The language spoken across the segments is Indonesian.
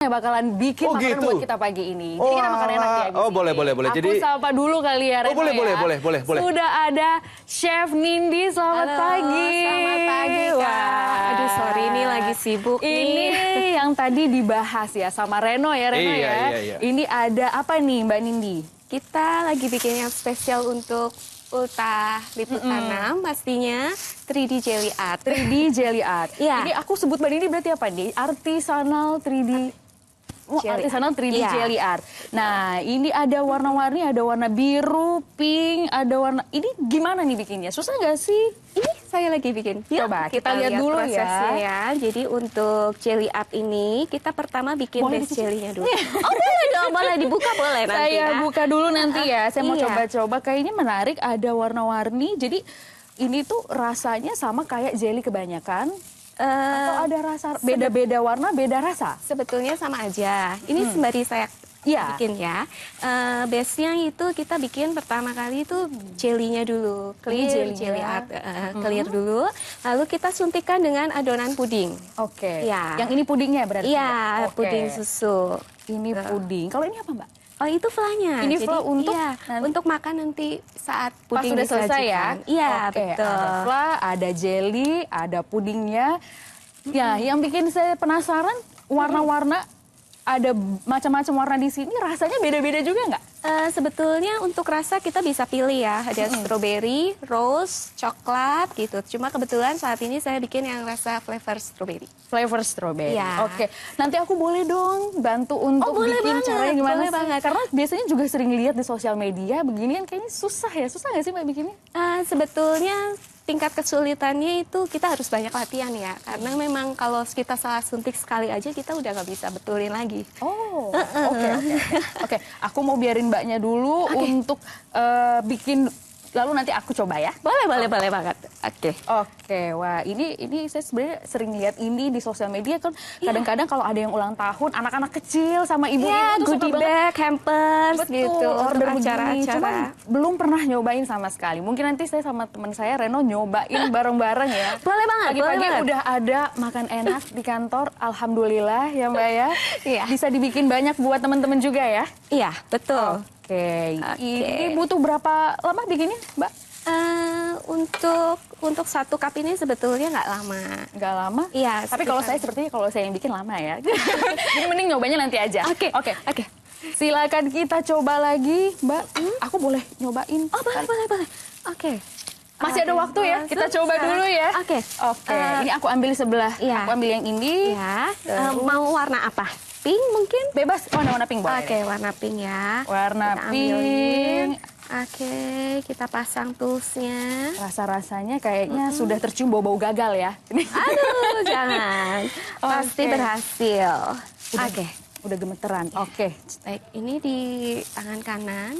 yang bakalan bikin makanan gitu? buat kita pagi ini. Jadi kita makan enak ya. Oh, boleh. Aku Jadi sapa dulu kali ya, Reno, boleh, ya. boleh. Sudah ada Chef Nindi, selamat pagi. Selamat pagi, Kak. Aduh, sorry ini lagi sibuk ini nih. yang tadi dibahas ya sama Reno ya, Iya. Ini ada apa nih, Mbak Nindi? Kita lagi bikin yang spesial untuk ultah liputan 6, pastinya 3D Jelly Art. 3D Jelly Art. Iya. Ini aku sebut Mbak Nindi berarti apa nih? Artisanal 3D. Artisanal 3D Jelly Art. Nah, ini ada warna-warni, ada warna biru, pink, ada warna... Ini gimana nih bikinnya? Susah nggak sih? Ini saya lagi bikin. Coba kita lihat dulu prosesnya ya. Jadi untuk jelly art ini kita pertama bikin base jelly-nya dulu. Oh boleh dong, boleh dibuka boleh nanti. Saya buka dulu nanti ya. Saya mau coba-coba. Kayaknya menarik, ada warna-warni. Jadi ini tuh rasanya sama kayak jelly kebanyakan. Atau ada rasa beda-beda warna, beda rasa? Sebetulnya sama aja. Ini sembari saya bikin ya. Base-nya itu kita bikin pertama kali itu jelly-nya dulu. Clear jelly art. Clear dulu. Lalu kita suntikkan dengan adonan puding. Oke. Ya. Yang ini pudingnya berarti? Iya, puding susu. Ini puding. Kalau ini apa, Mbak? Oh, itu flan-nya. Ini flan untuk untuk makan nanti saat puding sudah selesai ya? Iya, Ada betul. flan, ada jelly, ada pudingnya. Ya, yang bikin saya penasaran warna-warna, ada macam-macam warna di sini, rasanya beda-beda juga nggak? Sebetulnya untuk rasa kita bisa pilih ya, ada strawberry, rose, coklat gitu. Cuma kebetulan saat ini saya bikin yang rasa flavor strawberry. Flavor strawberry. Ya. Oke, nanti aku boleh dong bantu untuk bikin caranya gimana boleh sih? banget. Karena biasanya juga sering lihat di sosial media beginian kayaknya susah ya. Susah nggak sih Mbak bikinnya? Sebetulnya tingkat kesulitannya itu kita harus banyak latihan ya. Karena memang kalau kita salah suntik sekali aja kita udah nggak bisa betulin lagi. Oh, oke. Aku mau biarin Mbaknya dulu untuk bikin. Lalu nanti aku coba ya. Boleh banget. Oke, wah ini saya sebenarnya sering lihat ini di sosial media kan. Kadang-kadang kalau ada yang ulang tahun, anak-anak kecil sama ibu-ibu tuh goodie bag, hampers gitu, order acara-acara. Cuman belum pernah nyobain sama sekali. Mungkin nanti saya sama teman saya Reno nyobain bareng-bareng ya. Boleh banget. Pagi-pagi udah ada makan enak di kantor, alhamdulillah ya Mbak ya. Iya. Bisa dibikin banyak buat teman-teman juga ya. Iya, betul. Oke. Ini butuh berapa lama bikinnya, Mbak? Untuk satu cup ini sebetulnya nggak lama. Nggak lama? Iya. Tapi kalau saya sepertinya kalau saya yang bikin lama ya. Jadi mending nyobanya nanti aja. Oke. Silakan kita coba lagi, Mbak. Aku boleh nyobain? Oh, boleh. Oke. Masih ada waktu ya? Kita coba dulu ya. Oke. Ini aku ambil sebelah. Iya. Aku ambil yang ini. Ya. Mau warna apa? Pink mungkin? Bebas. Oh, warna pink boleh. Oke, warna pink ya. Warna pink. Oke, kita pasang toolsnya. Rasa-rasanya kayaknya sudah tercium bau-bau gagal ya. Aduh, jangan. Pasti berhasil. Oke. Udah gemeteran. Oke. Baik, ini di tangan kanan.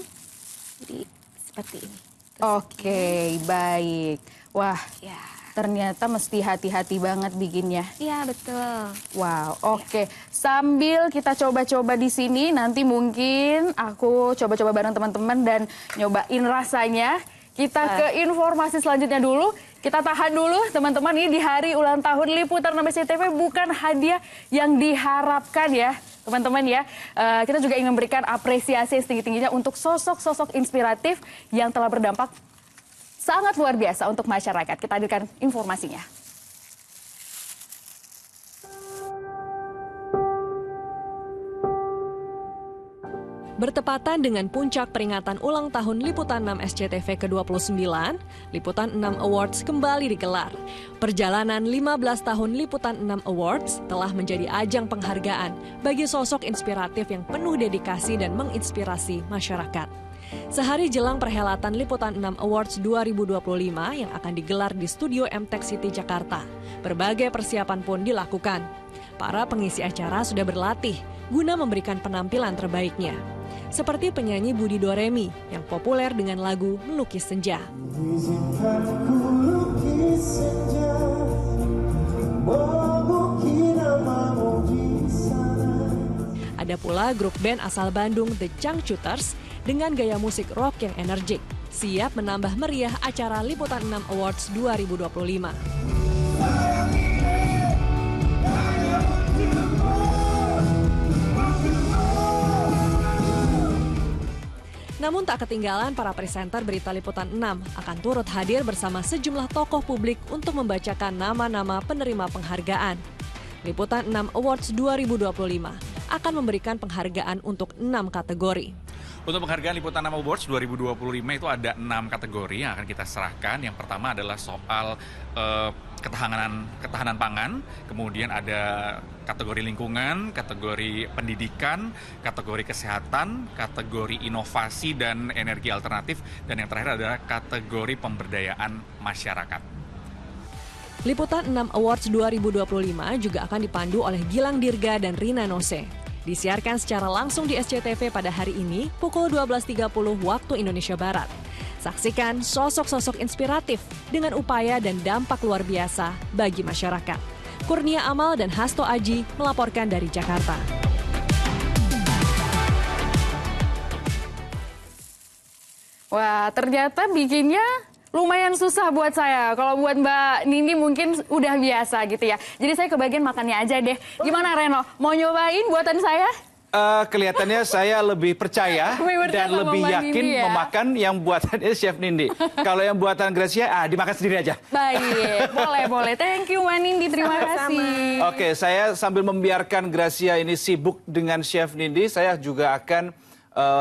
Jadi seperti ini. Oke, baik. Wah, Ya. ternyata mesti hati-hati banget bikinnya. Iya, betul. Wow, oke. Sambil kita coba-coba di sini, nanti mungkin aku coba-coba bareng teman-teman dan nyobain rasanya. Kita ke informasi selanjutnya dulu. Kita tahan dulu teman-teman, ini di hari ulang tahun Liputan 6 SCTV bukan hadiah yang diharapkan ya. Teman-teman ya, kita juga ingin memberikan apresiasi setinggi-tingginya untuk sosok-sosok inspiratif yang telah berdampak sangat luar biasa untuk masyarakat. Kita hadirkan informasinya. Bertepatan dengan puncak peringatan ulang tahun Liputan 6 SCTV ke-29, Liputan 6 Awards kembali digelar. Perjalanan 15 tahun Liputan 6 Awards telah menjadi ajang penghargaan bagi sosok inspiratif yang penuh dedikasi dan menginspirasi masyarakat. Sehari jelang perhelatan Liputan 6 Awards 2025 yang akan digelar di Studio MTech City Jakarta, berbagai persiapan pun dilakukan. Para pengisi acara sudah berlatih guna memberikan penampilan terbaiknya. Seperti penyanyi Budi Doremi yang populer dengan lagu Melukis Senja. Ada pula grup band asal Bandung The Changcuters dengan gaya musik rock yang energik, siap menambah meriah acara Liputan 6 Awards 2025. Namun tak ketinggalan para presenter berita Liputan 6 akan turut hadir bersama sejumlah tokoh publik untuk membacakan nama-nama penerima penghargaan. Liputan 6 Awards 2025 akan memberikan penghargaan untuk 6 kategori. Untuk penghargaan Liputan 6 Awards 2025 itu ada 6 kategori yang akan kita serahkan. Yang pertama adalah soal ketahanan pangan, kemudian ada kategori lingkungan, kategori pendidikan, kategori kesehatan, kategori inovasi dan energi alternatif, dan yang terakhir adalah kategori pemberdayaan masyarakat. Liputan 6 Awards 2025 juga akan dipandu oleh Gilang Dirga dan Rina Nose. Disiarkan secara langsung di SCTV pada hari ini pukul 12.30 waktu Indonesia Barat. Saksikan sosok-sosok inspiratif dengan upaya dan dampak luar biasa bagi masyarakat. Kurnia Amal dan Hasto Aji melaporkan dari Jakarta. Wah, ternyata bikinnya lumayan susah buat saya. Kalau buat Mbak Nindi mungkin udah biasa gitu ya. Jadi saya kebagian makannya aja deh. Gimana Reno? Mau nyobain buatan saya? Kelihatannya saya lebih percaya dan lebih yakin memakan yang buatannya Chef Nindi. Kalau yang buatan Gracia, dimakan sendiri aja. Baik, boleh. Thank you Mbak Nindi, terima kasih. Oke, saya sambil membiarkan Gracia ini sibuk dengan Chef Nindi, saya juga akan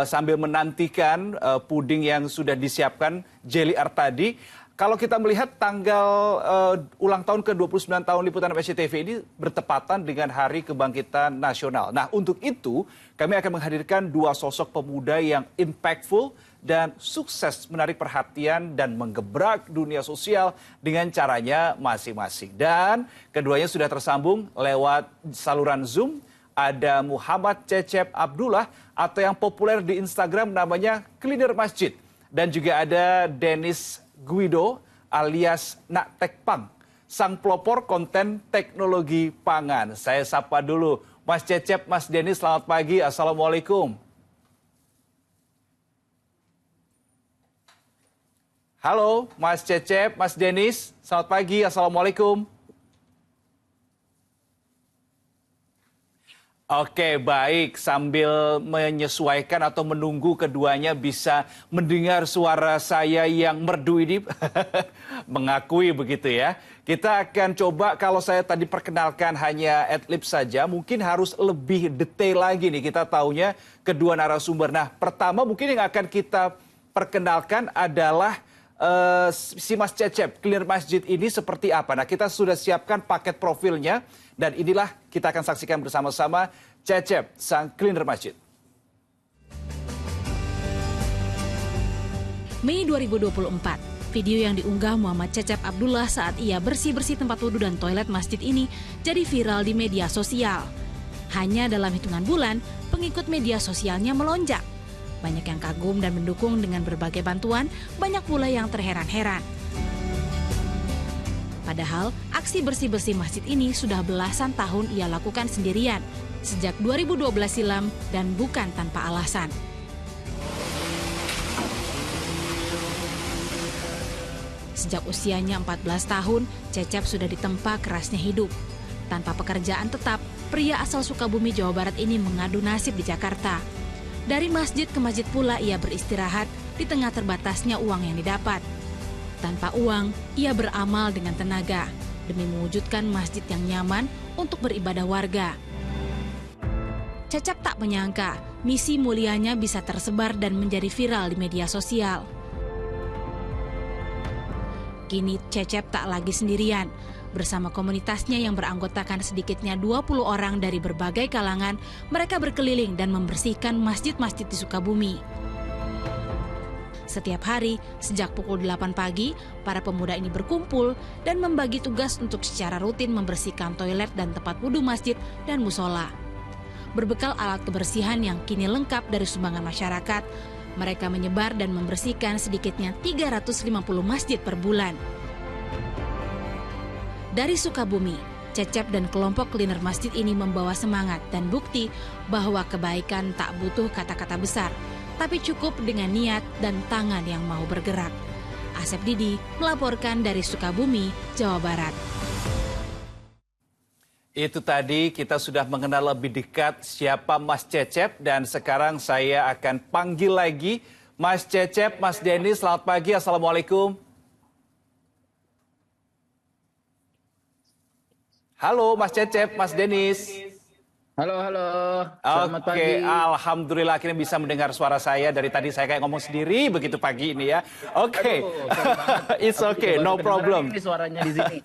sambil menantikan puding yang sudah disiapkan, jelly art tadi. Kalau kita melihat tanggal ulang tahun ke-29 tahun Liputan SCTV ini bertepatan dengan Hari Kebangkitan Nasional. Nah, untuk itu kami akan menghadirkan dua sosok pemuda yang impactful dan sukses menarik perhatian dan menggebrak dunia sosial dengan caranya masing-masing. Dan keduanya sudah tersambung lewat saluran Zoom. Ada Muhammad Cecep Abdullah atau yang populer di Instagram namanya Cleaner Masjid. Dan juga ada Dennis Guido alias Nak Tekpang, sang pelopor konten teknologi pangan. Saya sapa dulu Mas Cecep, Mas Dennis, selamat pagi, Assalamualaikum. Halo Mas Cecep, Mas Dennis, selamat pagi, Assalamualaikum. Oke, baik. Sambil menyesuaikan atau menunggu keduanya bisa mendengar suara saya yang merdu ini, mengakui begitu ya. Kita akan coba, kalau saya tadi perkenalkan hanya adlib saja, mungkin harus lebih detail lagi nih. Kita taunya kedua narasumber. Nah, pertama mungkin yang akan kita perkenalkan adalah si Mas Cecep, Cleaner Masjid ini seperti apa? Nah, kita sudah siapkan paket profilnya. Dan inilah kita akan saksikan bersama-sama Cecep, sang Cleaner Masjid. Mei 2024, video yang diunggah Muhammad Cecep Abdullah saat ia bersih-bersih tempat wudhu dan toilet masjid ini jadi viral di media sosial. Hanya dalam hitungan bulan, pengikut media sosialnya melonjak. Banyak yang kagum dan mendukung dengan berbagai bantuan, banyak pula yang terheran-heran. Padahal, aksi bersih-bersih masjid ini sudah belasan tahun ia lakukan sendirian, sejak 2012 silam dan bukan tanpa alasan. Sejak usianya 14 tahun, Cecep sudah ditempa kerasnya hidup. Tanpa pekerjaan tetap, pria asal Sukabumi, Jawa Barat ini mengadu nasib di Jakarta. Dari masjid ke masjid pula ia beristirahat di tengah terbatasnya uang yang didapat. Tanpa uang, ia beramal dengan tenaga demi mewujudkan masjid yang nyaman untuk beribadah warga. Cecep tak menyangka misi mulianya bisa tersebar dan menjadi viral di media sosial. Kini Cecep tak lagi sendirian. Bersama komunitasnya yang beranggotakan sedikitnya 20 orang dari berbagai kalangan, mereka berkeliling dan membersihkan masjid-masjid di Sukabumi. Setiap hari, sejak pukul 8 pagi, para pemuda ini berkumpul dan membagi tugas untuk secara rutin membersihkan toilet dan tempat wudhu masjid dan musola. Berbekal alat kebersihan yang kini lengkap dari sumbangan masyarakat, mereka menyebar dan membersihkan sedikitnya 350 masjid per bulan. Dari Sukabumi, Cecep dan kelompok Cleaner Masjid ini membawa semangat dan bukti bahwa kebaikan tak butuh kata-kata besar, tapi cukup dengan niat dan tangan yang mau bergerak. Asep Didi melaporkan dari Sukabumi, Jawa Barat. Itu tadi kita sudah mengenal lebih dekat siapa Mas Cecep dan sekarang saya akan panggil lagi Mas Cecep, Mas Denis, selamat pagi, Assalamualaikum. Halo Mas Cecep, Mas Denis. Halo, halo. Selamat pagi. Oke, alhamdulillah akhirnya bisa mendengar suara saya. Dari tadi saya kayak ngomong sendiri begitu pagi ini ya. Oke, it's okay, no problem. Ini suaranya di sini.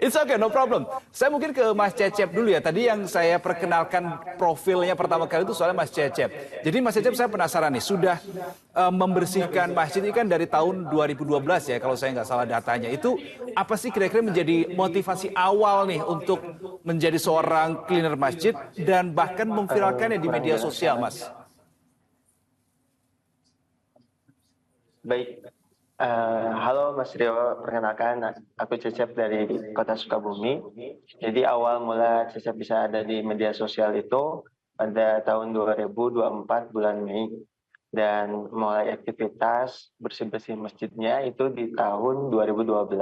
It's okay, no problem. Saya mungkin ke Mas Cecep dulu ya. Tadi yang saya perkenalkan profilnya pertama kali itu soalnya Mas Cecep. Jadi Mas Cecep saya penasaran nih, sudah membersihkan masjid ini kan dari tahun 2012 ya kalau saya nggak salah datanya. Itu apa sih kira-kira menjadi motivasi awal nih untuk menjadi seorang cleaner masjid dan bahkan memviralkannya di media sosial, Mas? Baik, halo Mas Rio, perkenalkan aku Cecep dari Kota Sukabumi. Jadi awal mula Cecep bisa ada di media sosial itu pada tahun 2024 bulan Mei. Dan mulai aktivitas bersih-bersih masjidnya itu di tahun 2012.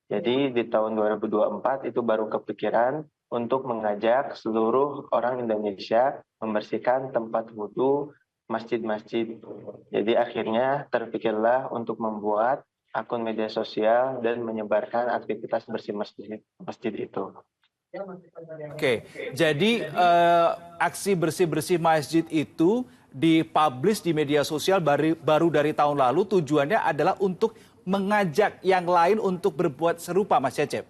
Jadi di tahun 2024 itu baru kepikiran untuk mengajak seluruh orang Indonesia membersihkan tempat wudhu masjid-masjid. Jadi akhirnya terpikirlah untuk membuat akun media sosial dan menyebarkan aktivitas bersih masjid itu. Oke, jadi aksi bersih-bersih masjid itu dipublish di media sosial baru dari tahun lalu. Tujuannya adalah untuk mengajak yang lain untuk berbuat serupa, Mas Cecep.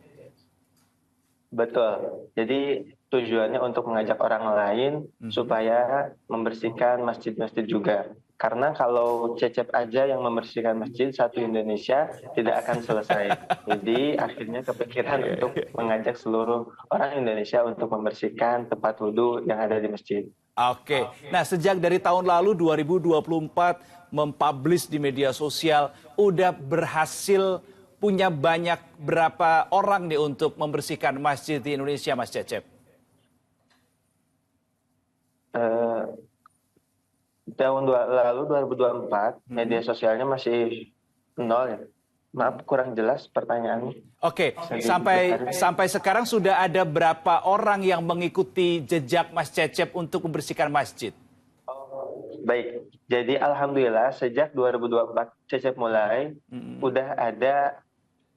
Betul. Jadi tujuannya untuk mengajak orang lain supaya membersihkan masjid-masjid juga. Karena kalau Cecep aja yang membersihkan masjid satu Indonesia tidak akan selesai. Jadi akhirnya kepikiran untuk mengajak seluruh orang Indonesia untuk membersihkan tempat wudhu yang ada di masjid. Oke, nah sejak dari tahun lalu 2024 mempublish di media sosial, udah berhasil punya banyak berapa orang nih untuk membersihkan masjid di Indonesia, Mas Cecep? Tahun lalu 2024 media sosialnya masih nol ya. Maaf kurang jelas pertanyaannya. Oke, sampai sekarang sudah ada berapa orang yang mengikuti jejak Mas Cecep untuk membersihkan masjid? Baik, jadi alhamdulillah sejak 2024 Cecep mulai udah ada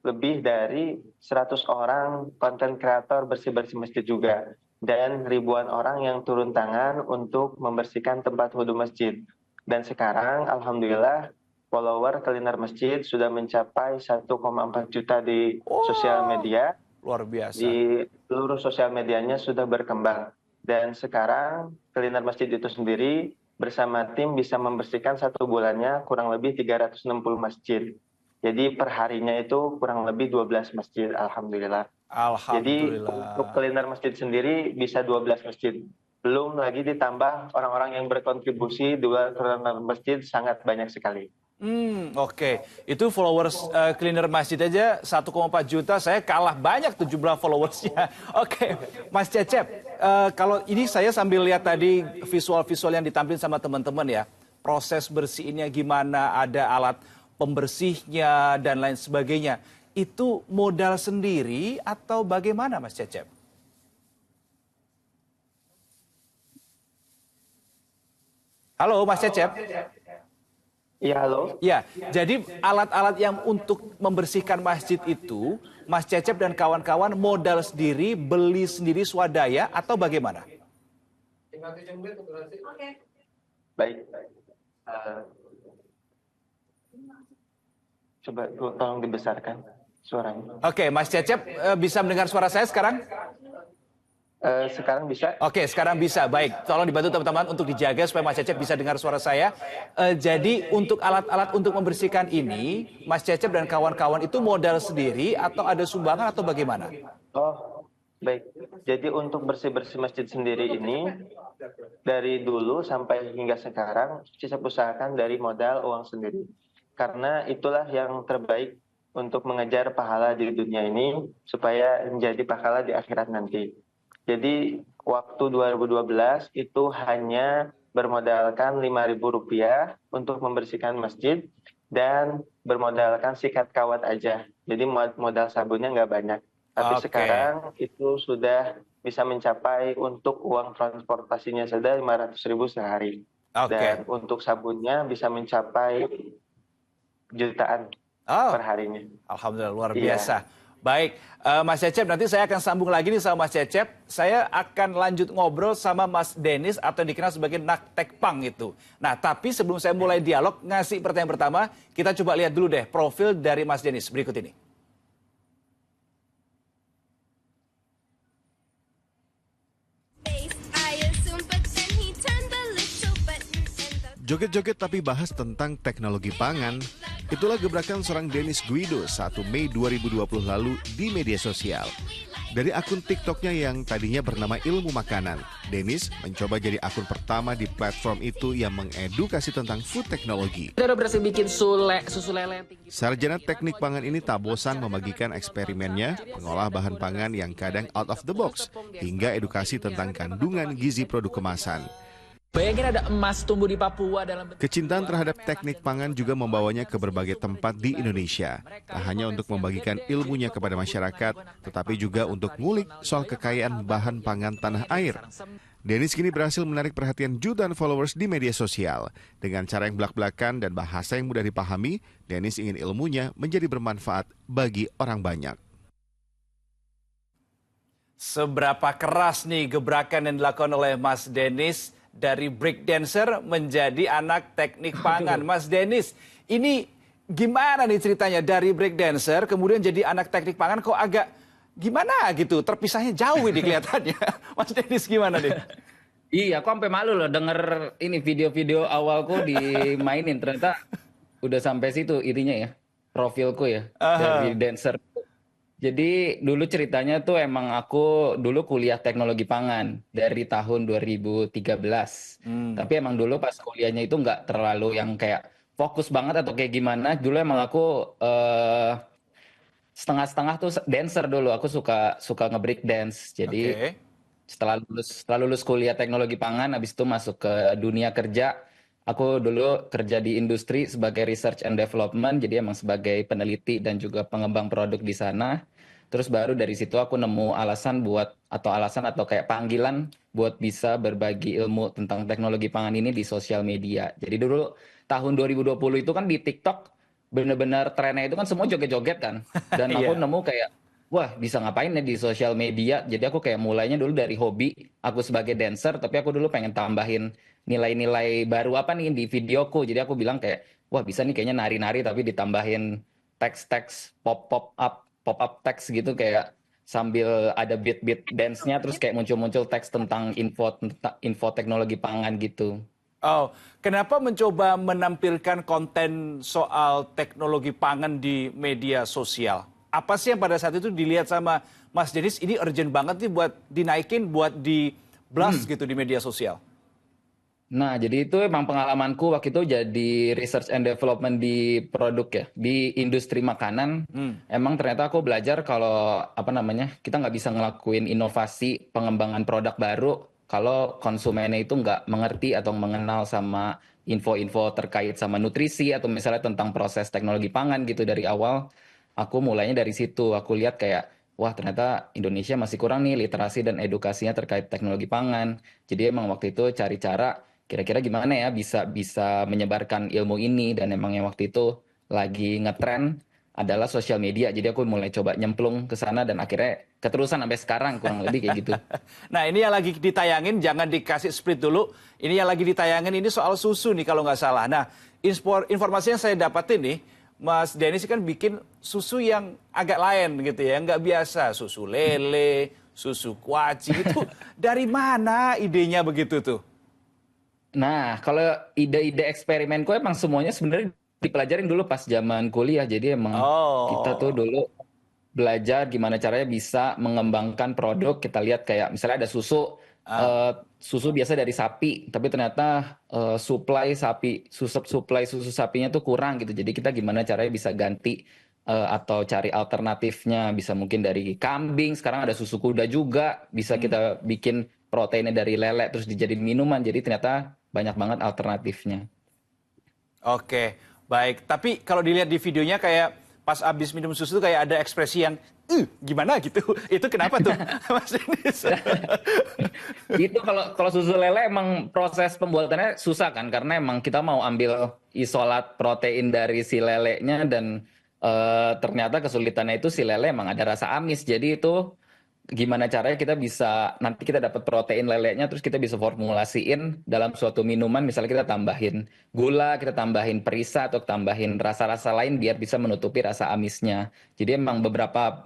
lebih dari 100 orang konten kreator bersih-bersih masjid juga. Dan ribuan orang yang turun tangan untuk membersihkan tempat wudhu masjid. Dan sekarang alhamdulillah follower cleaner masjid sudah mencapai 1,4 juta di sosial media. Luar biasa. Di seluruh sosial medianya sudah berkembang. Dan sekarang cleaner masjid itu sendiri bersama tim bisa membersihkan satu bulannya kurang lebih 360 masjid. Jadi perharinya itu kurang lebih 12 masjid, alhamdulillah. Jadi untuk cleaner masjid sendiri bisa 12 masjid. Belum lagi ditambah orang-orang yang berkontribusi di luar cleaner masjid sangat banyak sekali. Oke. Itu followers cleaner masjid aja 1,4 juta, saya kalah banyak tuh jumlah followersnya. Oke, Mas Cecep, kalau ini saya sambil lihat tadi visual-visual yang ditampilkan sama teman-teman ya, proses bersihinnya gimana, ada alat pembersihnya dan lain sebagainya. Itu modal sendiri atau bagaimana, Mas Cecep? Halo, Mas Cecep. Iya, halo. Ya, jadi alat-alat yang untuk membersihkan masjid itu, Mas Cecep dan kawan-kawan modal sendiri, beli sendiri swadaya atau bagaimana? Baik. Coba tolong dibesarkan suaranya. Oke, Mas Cecep bisa mendengar suara saya sekarang? Sekarang bisa? Oke, sekarang bisa. Baik, tolong dibantu teman-teman untuk dijaga supaya Mas Cecep bisa dengar suara saya. Jadi untuk alat-alat untuk membersihkan ini, Mas Cecep dan kawan-kawan itu modal sendiri atau ada sumbangan atau bagaimana? Oh, baik. Jadi untuk bersih-bersih masjid sendiri ini, dari dulu sampai hingga sekarang, Cecep usahakan dari modal uang sendiri. Karena itulah yang terbaik untuk mengejar pahala di dunia ini, supaya menjadi pahala di akhirat nanti. Jadi waktu 2012 itu hanya bermodalkan Rp5.000 untuk membersihkan masjid dan bermodalkan sikat kawat aja. Jadi modal sabunnya nggak banyak. Tapi sekarang itu sudah bisa mencapai untuk uang transportasinya saja 500.000 sehari. Oke. Dan untuk sabunnya bisa mencapai jutaan per harinya. Alhamdulillah, luar Iya. biasa. Baik, Mas Cecep, nanti saya akan sambung lagi nih sama Mas Cecep. Saya akan lanjut ngobrol sama Mas Denis atau yang dikenal sebagai Naktek Pang itu. Nah, tapi sebelum saya mulai dialog, ngasih pertanyaan pertama, kita coba lihat dulu deh profil dari Mas Denis berikut ini. Joget-joget tapi bahas tentang teknologi pangan. Itulah gebrakan seorang Denis Guido 1 Mei 2020 lalu di media sosial. Dari akun TikToknya yang tadinya bernama Ilmu Makanan, Denis mencoba jadi akun pertama di platform itu yang mengedukasi tentang food teknologi. Kita udah berhasil bikin susu lele yang tinggi. Sarjana teknik pangan ini tak bosan membagikan eksperimennya, mengolah bahan pangan yang kadang out of the box, hingga edukasi tentang kandungan gizi produk kemasan. Bayangin ada emas tumbuh di Papua dalam bentuk... Kecintaan terhadap teknik pangan juga membawanya ke berbagai tempat di Indonesia. Tak hanya untuk membagikan ilmunya kepada masyarakat, tetapi juga untuk ngulik soal kekayaan bahan pangan tanah air. Denis kini berhasil menarik perhatian jutaan followers di media sosial. Dengan cara yang belak-belakan dan bahasa yang mudah dipahami, Denis ingin ilmunya menjadi bermanfaat bagi orang banyak. Seberapa keras nih gebrakan yang dilakukan oleh Mas Denis dari breakdancer menjadi anak teknik pangan. Mas Denis, ini gimana nih ceritanya dari breakdancer kemudian jadi anak teknik pangan kok agak gimana gitu, terpisahnya jauh ini kelihatannya. Mas Denis gimana nih? Iya, aku sampai malu loh denger ini video-video awalku dimainin. Ternyata udah sampai situ ininya ya, profilku ya, dari dancer. Jadi dulu ceritanya tuh emang aku dulu kuliah teknologi pangan dari tahun 2013. Tapi emang dulu pas kuliahnya itu nggak terlalu yang kayak fokus banget atau kayak gimana. Dulu emang aku setengah-setengah tuh dancer dulu. Aku suka nge-break dance. Jadi setelah lulus kuliah teknologi pangan, habis itu masuk ke dunia kerja. Aku dulu kerja di industri sebagai research and development, jadi emang sebagai peneliti dan juga pengembang produk di sana. Terus baru dari situ aku nemu alasan atau kayak panggilan buat bisa berbagi ilmu tentang teknologi pangan ini di sosial media. Jadi dulu tahun 2020 itu kan di TikTok bener-bener trennya itu kan semua joget-joget kan. Dan aku nemu kayak, wah bisa ngapain ya di sosial media. Jadi aku kayak mulainya dulu dari hobi, aku sebagai dancer, tapi aku dulu pengen tambahin nilai-nilai baru apa nih di videoku. Jadi aku bilang kayak, wah bisa nih kayaknya nari-nari tapi ditambahin teks-teks pop-up teks gitu kayak sambil ada beat-beat dance-nya terus kayak muncul-muncul teks tentang info teknologi pangan gitu. Oh, kenapa mencoba menampilkan konten soal teknologi pangan di media sosial? Apa sih yang pada saat itu dilihat sama Mas Denis ini urgent banget nih buat dinaikin, buat di blast gitu di media sosial? Nah, jadi itu emang pengalamanku waktu itu jadi research and development di produk ya, di industri makanan. Emang ternyata aku belajar kalau kita nggak bisa ngelakuin inovasi pengembangan produk baru kalau konsumennya itu nggak mengerti atau mengenal sama info-info terkait sama nutrisi atau misalnya tentang proses teknologi pangan gitu dari awal. Aku mulainya dari situ. Aku lihat kayak, wah ternyata Indonesia masih kurang nih literasi dan edukasinya terkait teknologi pangan. Jadi emang waktu itu cari cara kira-kira gimana ya bisa menyebarkan ilmu ini, dan emang yang waktu itu lagi ngetren adalah sosial media. Jadi aku mulai coba nyemplung ke sana dan akhirnya keterusan sampai sekarang kurang lebih kayak gitu. Nah ini yang lagi ditayangin, jangan dikasih split dulu. Ini yang lagi ditayangin ini soal susu nih kalau nggak salah. Nah informasi yang saya dapatin nih, Mas Denis kan bikin susu yang agak lain gitu ya, nggak biasa. Susu lele, susu kuaci itu dari mana idenya begitu tuh? Nah, kalau ide-ide eksperimenku emang semuanya sebenarnya dipelajarin dulu pas zaman kuliah. Jadi emang kita tuh dulu belajar gimana caranya bisa mengembangkan produk. Kita lihat kayak misalnya ada susu, susu biasa dari sapi, tapi ternyata supply susu sapinya tuh kurang gitu. Jadi kita gimana caranya bisa ganti atau cari alternatifnya, bisa mungkin dari kambing. Sekarang ada susu kuda juga, bisa kita bikin proteinnya dari lele terus dijadiin minuman. Jadi ternyata banyak banget alternatifnya. Oke, baik. Tapi kalau dilihat di videonya kayak pas abis minum susu kayak ada ekspresi yang gimana gitu. Itu kenapa tuh, Mas Denis? Itu kalau susu lele emang proses pembuatannya susah kan, karena emang kita mau ambil isolat protein dari si lelenya dan ternyata kesulitannya itu si lele emang ada rasa amis. Jadi itu gimana caranya kita bisa, nanti kita dapat protein lelenya terus kita bisa formulasiin dalam suatu minuman, misalnya kita tambahin gula, kita tambahin perisa atau tambahin rasa-rasa lain biar bisa menutupi rasa amisnya. Jadi emang beberapa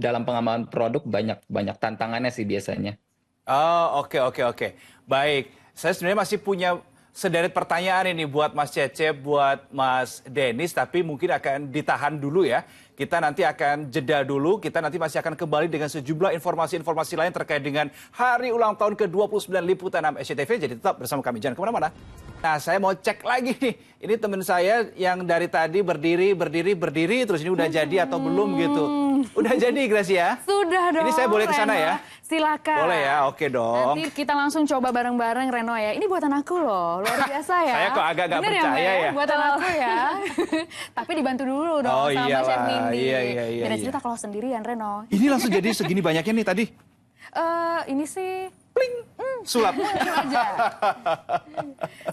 dalam pengembangan produk banyak tantangannya sih biasanya. Oh, oke. Baik, saya sebenarnya masih punya sederet pertanyaan ini buat Mas Cecep, buat Mas Denis, tapi mungkin akan ditahan dulu ya. Kita nanti akan jeda dulu, kita nanti masih akan kembali dengan sejumlah informasi-informasi lain terkait dengan hari ulang tahun ke-29 Liputan 6 SCTV, jadi tetap bersama kami, jangan kemana-mana. Nah, saya mau cek lagi nih, ini teman saya yang dari tadi berdiri, terus ini udah jadi atau belum gitu? Udah jadi, Gracia? Sudah dong, ini saya boleh ke sana ya? Silakan. Boleh ya, oke dong. Nanti kita langsung coba bareng-bareng, Reno ya. Ini buatan aku loh, luar biasa ya. Saya kok agak nggak percaya ya. Buatan aku ya. Tapi dibantu dulu dong sama Chef Nindi. Iya. Beda cerita kalau sendirian, Reno. Ini langsung jadi segini banyaknya nih tadi? Ini sih... Pling, sulap. aja.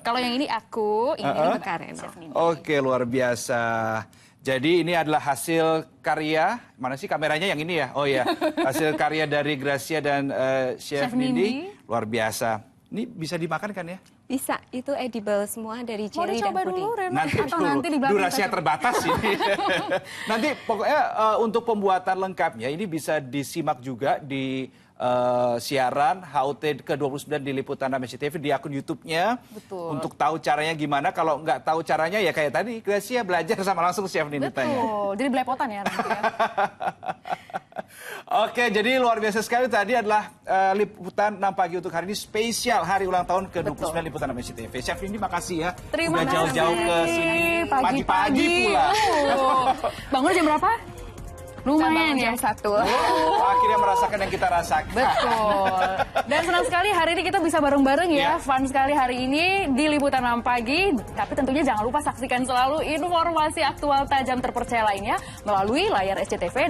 Kalau yang ini aku, ini bukan Chef Nindi. Oke, luar biasa. Jadi ini adalah hasil karya, mana sih kameranya yang ini ya? Oh iya, hasil karya dari Gracia dan Chef Nindi. Luar biasa. Ini bisa dimakan kan ya? Bisa, itu edible semua dari jelly dan puding. Dulu, Reno. Nanti atau dulu, nanti di belakang durasinya terbatas ini. Nanti pokoknya untuk pembuatan lengkapnya ini bisa disimak juga di siaran HUT ke-29 di Liputan 6 SCTV di akun YouTube-nya. Betul. Untuk tahu caranya gimana, kalau nggak tahu caranya ya kayak tadi, Gracia belajar sama langsung Chef Nindi tanya. Betul, jadi belepotan ya nanti ya. Oke, jadi luar biasa sekali tadi adalah Liputan 6 pagi untuk hari ini spesial hari ulang tahun ke-29 Liputan 6 SCTV. Chef Nindi makasih ya. Terima udah kasih. jauh-jauh ke sini pagi-pagi pula. Bangun jam berapa? Lumayan ya. Jam 1. Akhirnya merasakan yang kita rasakan. Betul. Dan senang sekali hari ini kita bisa bareng-bareng ya. Fun sekali hari ini di Liputan 6 pagi. Tapi tentunya jangan lupa saksikan selalu informasi aktual tajam terpercaya lainnya melalui layar SCTV dan